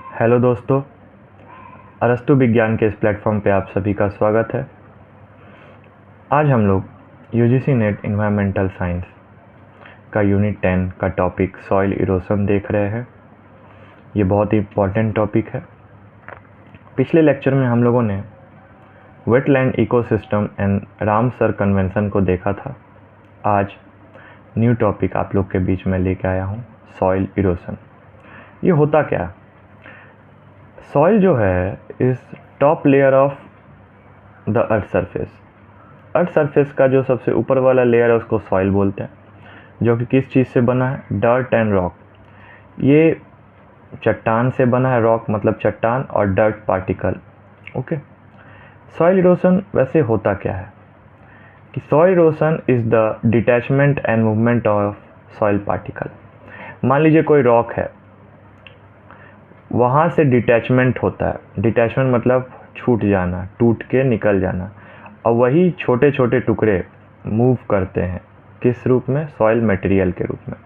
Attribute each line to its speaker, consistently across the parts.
Speaker 1: Hello दोस्तों, अरस्तु विज्ञान के इस प्लेटफॉर्म पे आप सभी का स्वागत है। आज हम लोग यूजीसी नेट एनवायरमेंटल साइंस का यूनिट 10 का टॉपिक सॉइल इरोशन देख रहे हैं। ये बहुत ही इम्पॉर्टेंट टॉपिक है। पिछले लेक्चर में हम लोगों ने wetland ecosystem and Ramsar convention को देखा था। आज न्यू टॉपिक आप लोग के बीच में लेके आया हूँ, सॉइल इरोशन। ये होता क्या है? सॉइल जो है इस top layer of the earth surface. Earth surface का जो सबसे ऊपर वाला लेयर है उसको सॉइल बोलते हैं, जो कि किस चीज़ से बना है? Dirt and rock. ये चट्टान से बना है। रॉक मतलब चट्टान और dirt particle. Okay. Soil erosion वैसे होता क्या है कि soil erosion is the detachment and movement of soil particle. मान लीजिए कोई रॉक है, वहाँ से डिटैचमेंट होता है। डिटैचमेंट मतलब छूट जाना, टूट के निकल जाना, और वही छोटे छोटे टुकड़े मूव करते हैं किस रूप में? सॉइल मटेरियल के रूप में।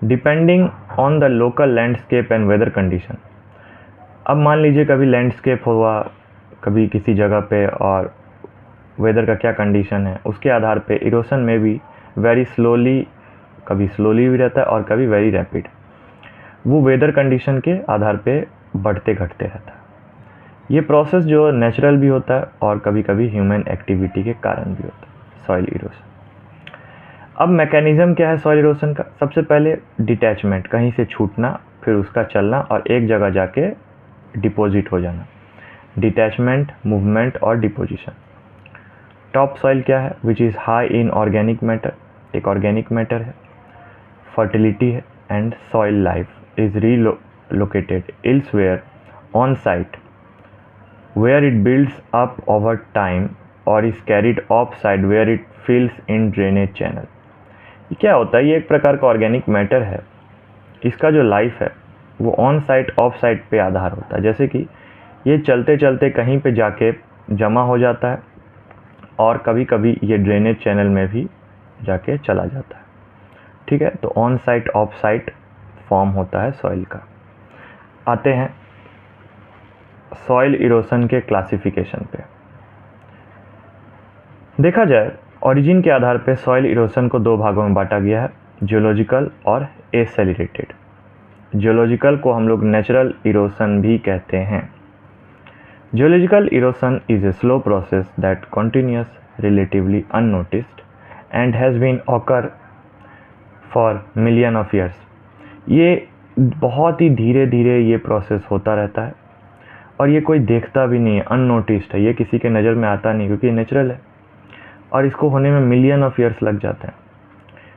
Speaker 1: Depending on the local landscape and weather condition. अब मान लीजिए कभी लैंडस्केप हुआ कभी किसी जगह पे, और वेदर का क्या कंडीशन है उसके आधार पे इरोशन में भी वेरी स्लोली, कभी स्लोली भी रहता है और कभी वेरी रैपिड। वो वेदर कंडीशन के आधार पे बढ़ते घटते रहता है। ये प्रोसेस जो नेचुरल भी होता है और कभी कभी ह्यूमन एक्टिविटी के कारण भी होता है, सॉइल इरोशन। अब मैकेनिज्म क्या है सॉइल इरोशन का? सबसे पहले डिटैचमेंट, कहीं से छूटना, फिर उसका चलना और एक जगह जाके डिपॉजिट हो जाना। डिटैचमेंट, मूवमेंट और डिपोजिशन। टॉप सॉइल क्या है? Which is high in organic matter, एक ऑर्गेनिक मैटर है, फर्टिलिटी है, and soil life is relocated elsewhere on site where it builds up over time or is carried off site where it fills in drainage channel। ये क्या होता है? ये एक प्रकार का ऑर्गेनिक मैटर है। इसका जो लाइफ है वो ऑन साइट ऑफ साइट पे आधार होता है। जैसे कि ये चलते चलते कहीं पे जाके जमा हो जाता है और कभी कभी ये ड्रेनेज चैनल में भी जाके चला जाता है। ठीक है, तो on site of site form होता है सॉइल का। आते हैं सॉइल इरोशन के क्लासिफिकेशन पे। देखा जाए ओरिजिन के आधार पे सॉइल इरोशन को दो भागों में बांटा गया है, जियोलॉजिकल और एसेलरेटेड। जियोलॉजिकल को हम लोग नेचुरल इरोशन भी कहते हैं। Geological erosion is a slow process that continuous, relatively unnoticed and has been occur for million of years. ये बहुत ही धीरे धीरे ये प्रोसेस होता रहता है और ये कोई देखता भी नहीं है, अननोटिस्ड है, ये किसी के नज़र में आता नहीं क्योंकि ये नेचुरल है और इसको होने में मिलियन ऑफ ईयर्स लग जाते हैं।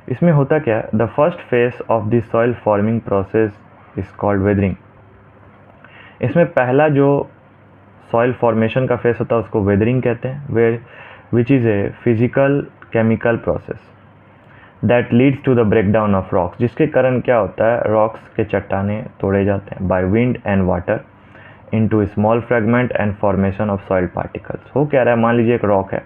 Speaker 1: इसमें होता क्या है? The first phase of this soil forming process is called weathering. इसमें पहला जो सॉइल फॉर्मेशन का फेज होता है उसको वेदरिंग कहते हैं, where which is a physical chemical process that leads to the breakdown of rocks, जिसके कारण क्या होता है? रॉक्स के चट्टाने तोड़े जाते हैं by wind and water into small fragment and formation of soil particles. हो क्या रहा है? मान लीजिए एक रॉक है,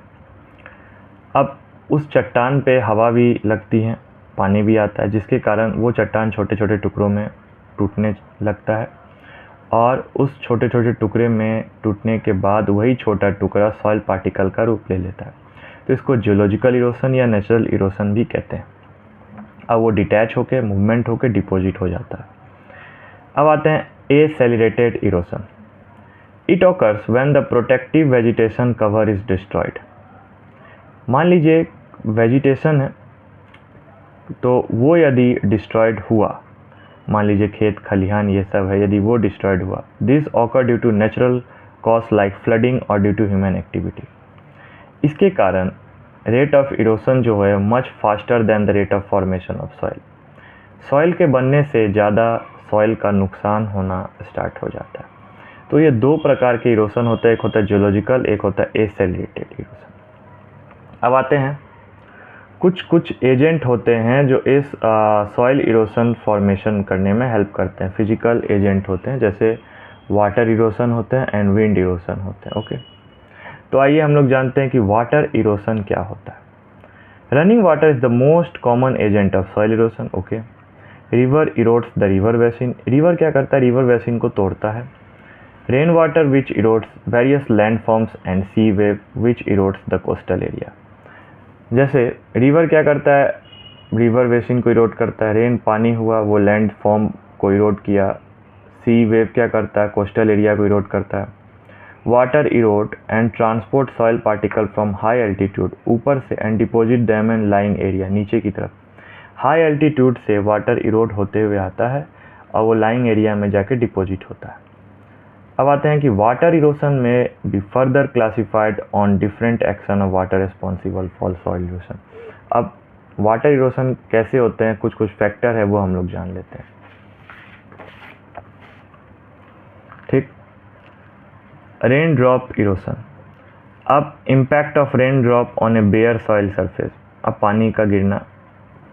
Speaker 1: अब उस चट्टान पे हवा भी लगती है, पानी भी आता है, जिसके कारण वो चट्टान छोटे छोटे टुकड़ों में टूटने लगता है और उस छोटे छोटे टुकड़े में टूटने के बाद वही छोटा टुकड़ा सॉइल पार्टिकल का रूप ले लेता है। तो इसको जियोलॉजिकल इरोशन या नेचुरल इरोशन भी कहते हैं। अब वो डिटैच होकर, मूवमेंट होकर डिपॉजिट हो जाता है। अब आते हैं accelerated erosion. It occurs when the protective vegetation cover is destroyed. मान लीजिए वेजिटेशन है तो वो यदि डिस्ट्रॉयड हुआ, मान लीजिए खेत खलिहान ये सब है, यदि वो डिस्ट्रॉयड हुआ, this occur due to natural cause like flooding और ड्यू टू ह्यूमन एक्टिविटी। इसके कारण रेट ऑफ इरोशन जो है much faster than the rate of formation of soil. Soil के बनने से ज़्यादा सॉइल का नुकसान होना स्टार्ट हो जाता है। तो ये दो प्रकार के इरोशन होते हैं, एक होता है जियोलॉजिकल, एक होता है एसेलरेटेड इरोशन। अब आते हैं कुछ एजेंट होते हैं जो इस सॉइल इरोशन फॉर्मेशन करने में हेल्प करते हैं। फिजिकल एजेंट होते हैं, जैसे वाटर इरोशन होते हैं एंड विंड इरोशन होते हैं। ओके, तो आइए हम लोग जानते हैं कि वाटर इरोशन क्या होता है। Running water is the most common agent of soil erosion. Okay, river erodes the river basin, river क्या करता है, रिवर बेसिन को तोड़ता है। Rain water which erodes various land forms and sea wave which erodes the coastal area. जैसे river क्या करता है, रिवर बेसिन को इरोड करता है, रेन पानी हुआ वो लैंड फॉर्म को इरोड किया, सी वेव क्या करता है, कोस्टल एरिया को इरोड करता है। Water Erode and transport soil particle from high altitude, ऊपर से, and deposit them in lying area, नीचे की तरफ। हाई एल्टीट्यूड से वाटर इरोड होते हुए आता है और वो लाइंग एरिया में जाके डिपॉजिट होता है। अब आते हैं कि वाटर इरोशन में be further classified on different action of water responsible for soil erosion. अब वाटर इरोशन कैसे होते हैं, कुछ कुछ फैक्टर है वो हम लोग जान लेते हैं। ठीक, रेन ड्रॉप इरोशन। अब impact of rain drop on a bare soil surface. अब पानी का गिरना,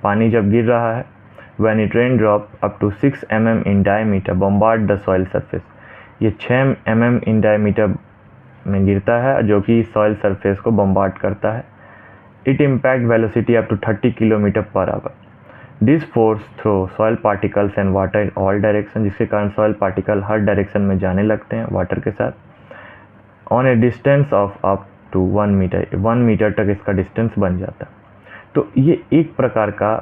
Speaker 1: पानी जब गिर रहा है, when it rain drop up to 6 mm in diameter bombard the soil surface, ये 6 mm इन डायमीटर में गिरता है जो कि सॉइल सरफेस को बम्बार्ड करता है। It impact velocity up to 30 km/h। This force throw soil particles and water in all direction, जिसके कारण सॉइल पार्टिकल हर डायरेक्शन में जाने लगते हैं वाटर के साथ। On a distance of up to 1 metre, 1 metre तक इसका डिस्टेंस बन जाता है। तो ये एक प्रकार का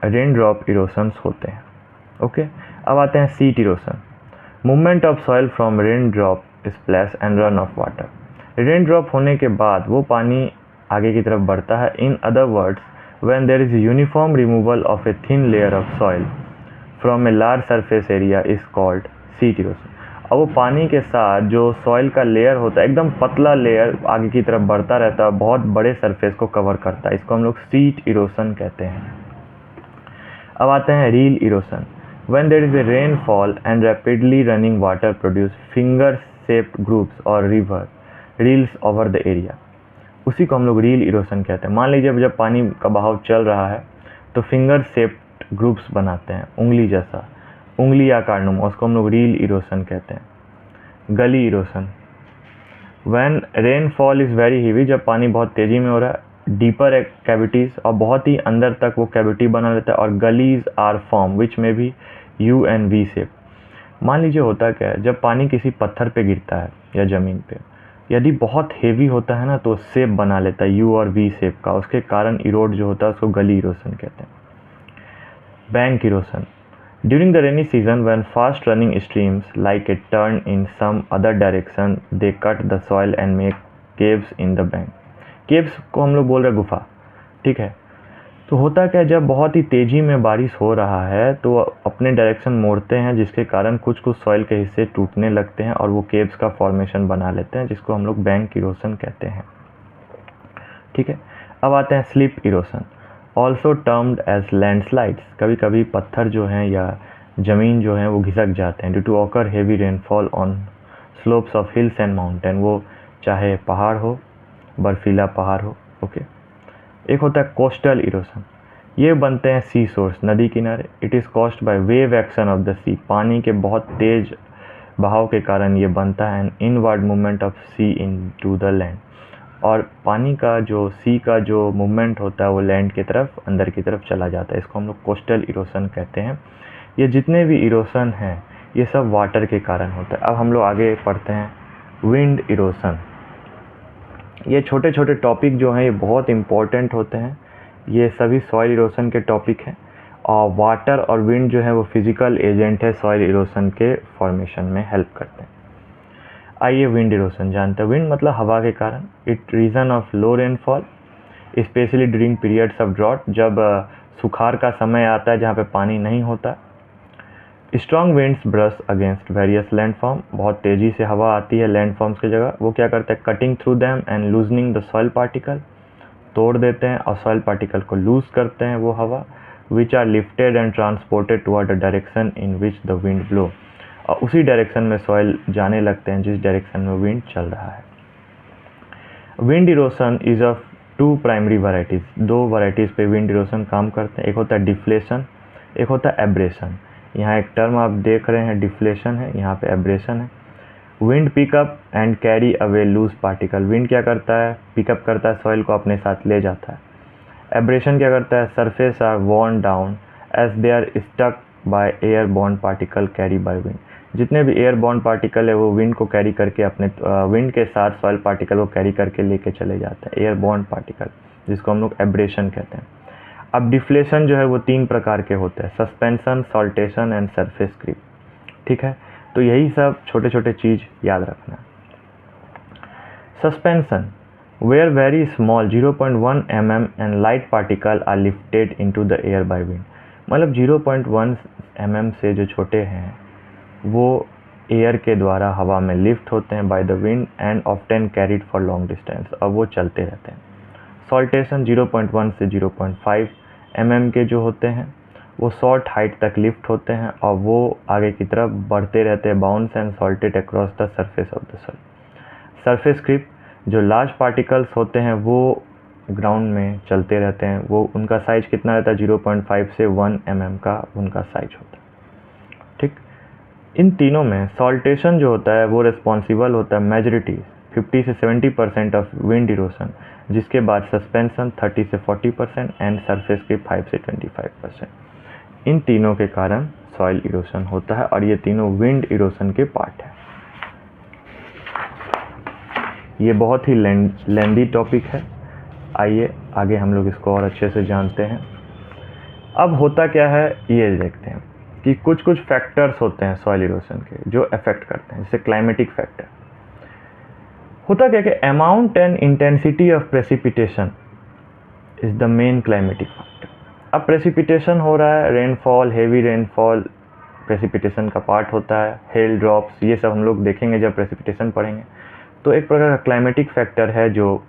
Speaker 1: रेन ड्रॉप इरोशंस होते हैं। ओके, अब आते हैं seat erosion. Movement of soil from rain drop splash and run of water. Rain drop होने के बाद वो पानी आगे की तरफ बढ़ता है। In other words, when there is uniform removal of a thin layer of soil from a large surface area is called sheet erosion. अब वो पानी के साथ जो सॉइल का लेयर होता है, एकदम पतला लेयर आगे की तरफ बढ़ता रहता है, बहुत बड़े सरफेस को कवर करता है, इसको हम लोग सीट इरोशन कहते हैं। अब आते हैं rill erosion. When there is a rainfall and rapidly running water produce finger shaped groups और river rills over the area, उसी को हम लोग रील इरोशन कहते हैं। मान लीजिए जब पानी का बहाव चल रहा है तो फिंगर शेप्ड ग्रुप्स बनाते हैं, उंगली जैसा, उंगली आकार नुमा, उसको हम लोग रील इरोशन कहते हैं। गली erosion. When rainfall is very heavy, जब पानी बहुत तेज़ी में हो रहा है, डीपर कैविटीज़ और बहुत ही अंदर तक वो कैविटी बना लेता है, और गलीज आर फॉर्म विच में भी यू एंड वी शेप। मान लीजिए होता क्या है, जब पानी किसी पत्थर पे गिरता है या ज़मीन पे, यदि बहुत हेवी होता है ना तो शेप बना लेता है यू और वी शेप का, उसके कारण इरोड जो होता है उसको गली इरोशन कहते हैं। Bank erosion. During the rainy season, when fast running streams like a turn in some other direction, they cut the soil and make caves in the bank. Caves को हम लोग बोल रहे हैं गुफा, ठीक है। तो होता क्या है, जब बहुत ही तेज़ी में बारिश हो रहा है तो अपने डायरेक्शन मोड़ते हैं, जिसके कारण कुछ कुछ सॉइल के हिस्से टूटने लगते हैं और वो केव्स का फॉर्मेशन बना लेते हैं, जिसको हम लोग बैंक इरोशन कहते हैं। ठीक है, अब आते हैं slip erosion, also termed as landslides. कभी कभी पत्थर जो हैं या ज़मीन जो है वो घिसक जाते हैं due to occur heavy rainfall on slopes of hills and mountain, वो चाहे पहाड़ हो, बर्फीला पहाड़ हो। ओके, एक होता है कोस्टल इरोशन, ये बनते हैं सी सोर्स, नदी किनारे। It is caused by wave action of the sea, पानी के बहुत तेज बहाव के कारण ये बनता है, an inward movement of sea into the land, और पानी का जो सी का जो मूवमेंट होता है वो लैंड की तरफ, अंदर की तरफ चला जाता है, इसको हम लोग कोस्टल इरोशन कहते हैं। ये जितने भी इरोशन हैं ये सब वाटर के कारण होता है। अब हम लोग आगे पढ़ते हैं विंड इरोशन। ये छोटे छोटे टॉपिक जो हैं ये बहुत इम्पोर्टेंट होते हैं, ये सभी सॉइल इरोशन के टॉपिक हैं, और वाटर और विंड जो है वो फिज़िकल एजेंट है, सॉइल इरोशन के फॉर्मेशन में हेल्प करते हैं। आइए विंड इरोशन जानते हैं। विंड मतलब हवा के कारण। It reason of low rainfall specially during periods of drought, जब सुखाड़ का समय आता है जहाँ पे पानी नहीं होता। Strong winds brush against various landform, बहुत तेज़ी से हवा आती है लैंडफॉर्म्स की जगह, वो क्या करते हैं, cutting through them and loosening the soil particle, तोड़ देते हैं और सॉइल पार्टिकल को लूज करते हैं वो हवा, which are lifted and transported toward the direction in which the wind blow, और उसी डायरेक्शन में सॉइल जाने लगते हैं जिस डायरेक्शन में विंड चल रहा है। Wind erosion is of two primary varieties, दो वैरायटीज़ पे विंड इरोशन काम करते हैं। एक होता है डिफ्लेशन, एक होता है एब्रेशन। यहाँ एक टर्म आप देख रहे हैं डिफ्लेशन है, यहाँ पे एब्रेशन है। Wind pick up and carry away loose particle, wind क्या करता है, पिकअप करता है, सॉइल को अपने साथ ले जाता है। एब्रेशन क्या करता है, surface are worn down as they are stuck by air borne particle carry by wind. जितने भी एयर बॉर्न पार्टिकल है वो विंड को कैरी करके अपने विंड के साथ सॉइल पार्टिकल को कैरी करके लेके चले जाते हैं, एयर बॉर्न पार्टिकल, जिसको हम लोग एब्रेशन कहते हैं। अब डिफ्लेशन जो है वो 3 प्रकार के होते हैं, suspension, saltation and surface creep. ठीक है, तो यही सब छोटे छोटे चीज़ याद रखना। Suspension, where very small 0.1 mm and light particle are lifted into the air by wind। मतलब 0.1 mm से जो छोटे हैं वो एयर के द्वारा हवा में लिफ्ट होते हैं by the wind and often carried for long distance, और वो चलते रहते हैं। सॉल्टेशन 0.1 से 0.5 mm के जो होते हैं वो शॉर्ट हाइट तक लिफ्ट होते हैं और वो आगे की तरफ बढ़ते रहते हैं, bounce and salted across the surface of the soil. Surface creep, जो लार्ज पार्टिकल्स होते हैं वो ग्राउंड में चलते रहते हैं, वो उनका साइज कितना रहता है, 0.5 से 1 mm का उनका साइज होता है। ठीक, इन तीनों में सॉल्टेशन जो होता है वो रिस्पॉन्सिबल होता है मेजॉरिटी 50 से 70% ऑफ विंड इरोशन, जिसके बाद सस्पेंशन 30 से 40% एंड सरफेस क्रीप 5 से 25%। इन तीनों के कारण सॉइल इरोशन होता है और ये तीनों विंड इरोशन के पार्ट है। ये बहुत ही लेंदी टॉपिक है, आइए आगे हम लोग इसको और अच्छे से जानते हैं। अब होता क्या है ये देखते हैं कि कुछ कुछ फैक्टर्स होते हैं सॉइल इरोशन के जो अफेक्ट करते हैं, जैसे क्लाइमेटिक फैक्टर। होता क्या कि amount and intensity of precipitation is the main climatic factor. अब प्रेसिपिटेशन हो रहा है, रेनफॉल, हेवी रेनफॉल प्रेसिपिटेशन का पार्ट होता है, हेल ड्रॉप्स, ये सब हम लोग देखेंगे जब प्रेसिपिटेशन पढ़ेंगे। तो एक प्रकार का क्लाइमेटिक फैक्टर है जो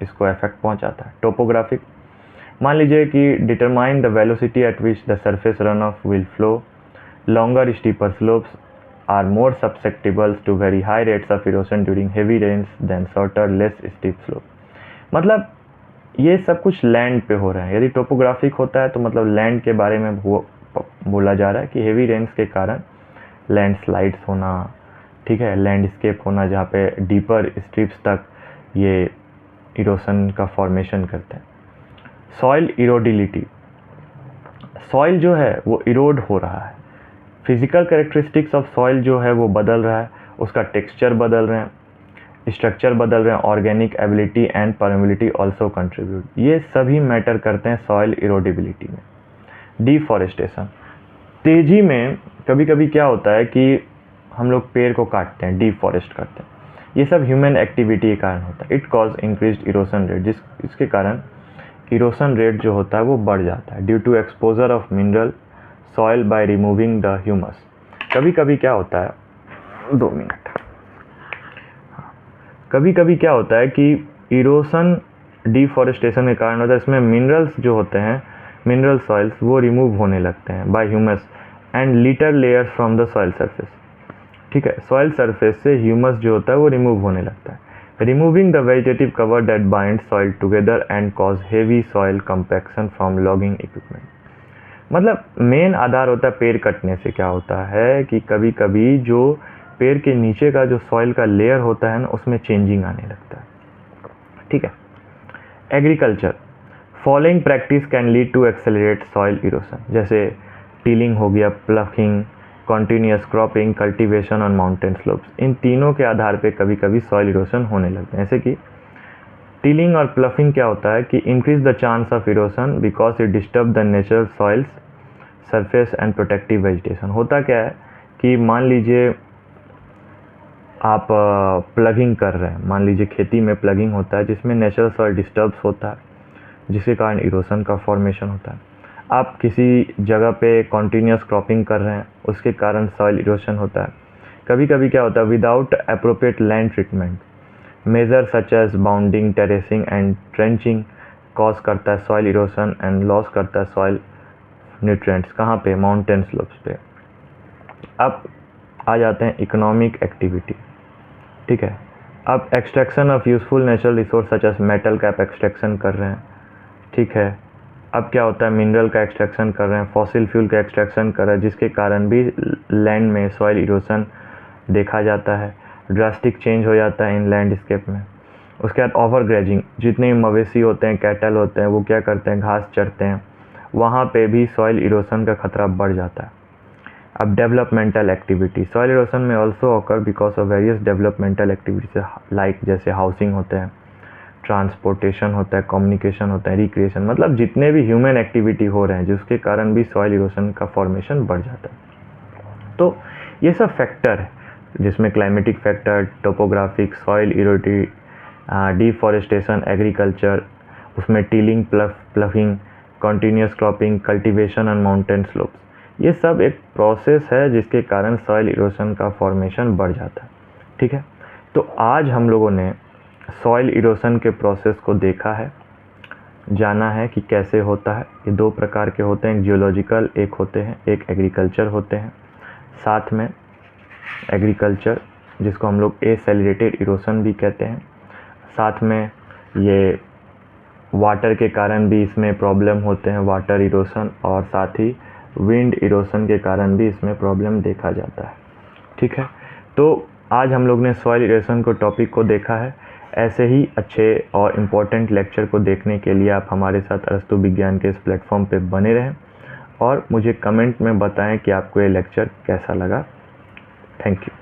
Speaker 1: इसको इफेक्ट पहुंचाता है। टोपोग्राफिक, मान लीजिए कि determine the velocity at which the surface run off will flow, longer steeper slopes are more susceptible to very high rates of erosion during heavy rains than shorter less steep slope. मतलब ये सब कुछ land पे हो रहा है। यदि topographic होता है तो मतलब लैंड के बारे में बोला जा रहा है कि हेवी रेन्स के कारण लैंडस्लाइड्स होना, ठीक है, लैंडस्केप होना जहाँ पे डीपर स्ट्रिप्स तक ये इरोशन का फॉर्मेशन करते हैं। सॉइल इरोडिलिटी, सॉइल जो है वो इरोड हो रहा है। फिजिकल कैरेक्टरिस्टिक्स ऑफ सॉइल जो है वो बदल रहा है, उसका टेक्सचर बदल रहे हैं, स्ट्रक्चर बदल रहे हैं, organic ability and permeability also contribute. ये सभी मैटर करते हैं सॉइल इरोडिबिलिटी में। डिफॉरेस्टेशन, तेजी में कभी कभी क्या होता है कि हम लोग पेड़ को काटते हैं, डिफॉरेस्ट करते हैं, ये सब ह्यूमन एक्टिविटी के कारण होता है। It cause increased erosion rate, इसके कारण इरोशन रेट जो होता है वो बढ़ जाता है। Due to exposure of mineral soil by removing the humus. कभी कभी क्या होता है, 2 मिनट, कभी कभी क्या होता है कि इरोशन डिफॉरेस्टेशन के कारण होता है, इसमें मिनरल्स जो होते हैं, मिनरल सॉइल्स वो रिमूव होने लगते हैं by humus and litter layers from the soil surface. ठीक है, सॉइल सरफेस से ह्यूमस जो होता है वो रिमूव होने लगता है। Removing the vegetative cover that bind soil together and cause heavy soil compaction from logging equipment. मतलब मेन आधार होता है पेड़ कटने से क्या होता है कि कभी कभी जो पेड़ के नीचे का जो सॉइल का लेयर होता है ना उसमें चेंजिंग आने लगता है। ठीक है, agriculture, following practice can lead to accelerate soil erosion, जैसे टिलिंग हो गया, ploughing, continuous cropping, cultivation on mountain slopes. इन तीनों के आधार पे कभी कभी सॉइल इरोशन होने लगते हैं। जैसे कि टिलिंग और प्लफिंग क्या होता है कि increase the chance of erosion because it disturb the natural soils surface and protective vegetation. होता क्या है कि मान लीजिए आप प्लगिंग कर रहे हैं, मान लीजिए खेती में प्लगिंग होता है जिसमें नेचुरल सॉइल डिस्टर्ब होता है, जिसके कारण इरोशन का फॉर्मेशन होता है। आप किसी जगह पे कॉन्टीन्यूस क्रॉपिंग कर रहे हैं, उसके कारण सॉइल इरोशन होता है। कभी कभी क्या होता है, without appropriate land treatment measure such as bounding, terracing and trenching cause करता है सॉइल इरोशन एंड लॉस करता है सॉइल न्यूट्रिएंट्स। कहाँ पे, माउंटेन स्लोप्स पे। अब आ जाते हैं इकोनॉमिक एक्टिविटी। ठीक है, अब extraction of useful natural resource such as metal का एक्सट्रैक्शन कर रहे हैं। ठीक है, अब क्या होता है, मिनरल का एक्सट्रैक्शन कर रहे हैं, फॉसिल फ्यूल का एक्सट्रैक्शन कर रहे हैं, जिसके कारण भी लैंड में सॉइल इरोशन देखा जाता है। ड्रास्टिक चेंज हो जाता है इन लैंडस्केप में। उसके बाद ओवर ग्रेजिंग, जितने मवेशी होते हैं, कैटल होते हैं, वो क्या करते हैं, घास चरते हैं, वहाँ पे भी सॉइल इरोशन का खतरा बढ़ जाता है। अब डेवलपमेंटल एक्टिविटी, सॉइल इरोशन में also occur because of various developmental activities like जैसे हाउसिंग होते हैं, ट्रांसपोर्टेशन होता है, कम्युनिकेशन होता है, रिक्रिएशन, मतलब जितने भी ह्यूमन एक्टिविटी हो रहे हैं जिसके कारण भी सॉइल इरोशन का फॉर्मेशन बढ़ जाता है। तो ये सब फैक्टर है जिसमें क्लाइमेटिक फैक्टर, टोपोग्राफिक, सॉइल इरोटी, डिफॉरेस्टेशन, एग्रीकल्चर, उसमें tilling, ploughing, continuous cropping, cultivation on mountain slopes, ये सब एक प्रोसेस है जिसके कारण सॉइल इरोशन का फॉर्मेशन बढ़ जाता है। ठीक है, तो आज हम लोगों ने सॉइल इरोशन के प्रोसेस को देखा है, जाना है कि कैसे होता है। ये दो प्रकार के होते हैं, एक जियोलॉजिकल एक होते हैं, एक एग्रीकल्चर होते हैं। साथ में एग्रीकल्चर जिसको हम लोग एसेलरेटेड इरोशन भी कहते हैं, साथ में ये वाटर के कारण भी इसमें प्रॉब्लम होते हैं, वाटर इरोशन, और साथ ही विंड इरोशन के कारण भी इसमें प्रॉब्लम देखा जाता है। ठीक है, तो आज हम लोग ने सॉइल इरोशन को टॉपिक को देखा है। ऐसे ही अच्छे और इम्पोर्टेंट लेक्चर को देखने के लिए आप हमारे साथ अरस्तु विज्ञान के इस प्लेटफॉर्म पे बने रहें और मुझे कमेंट में बताएं कि आपको ये लेक्चर कैसा लगा। Thank you.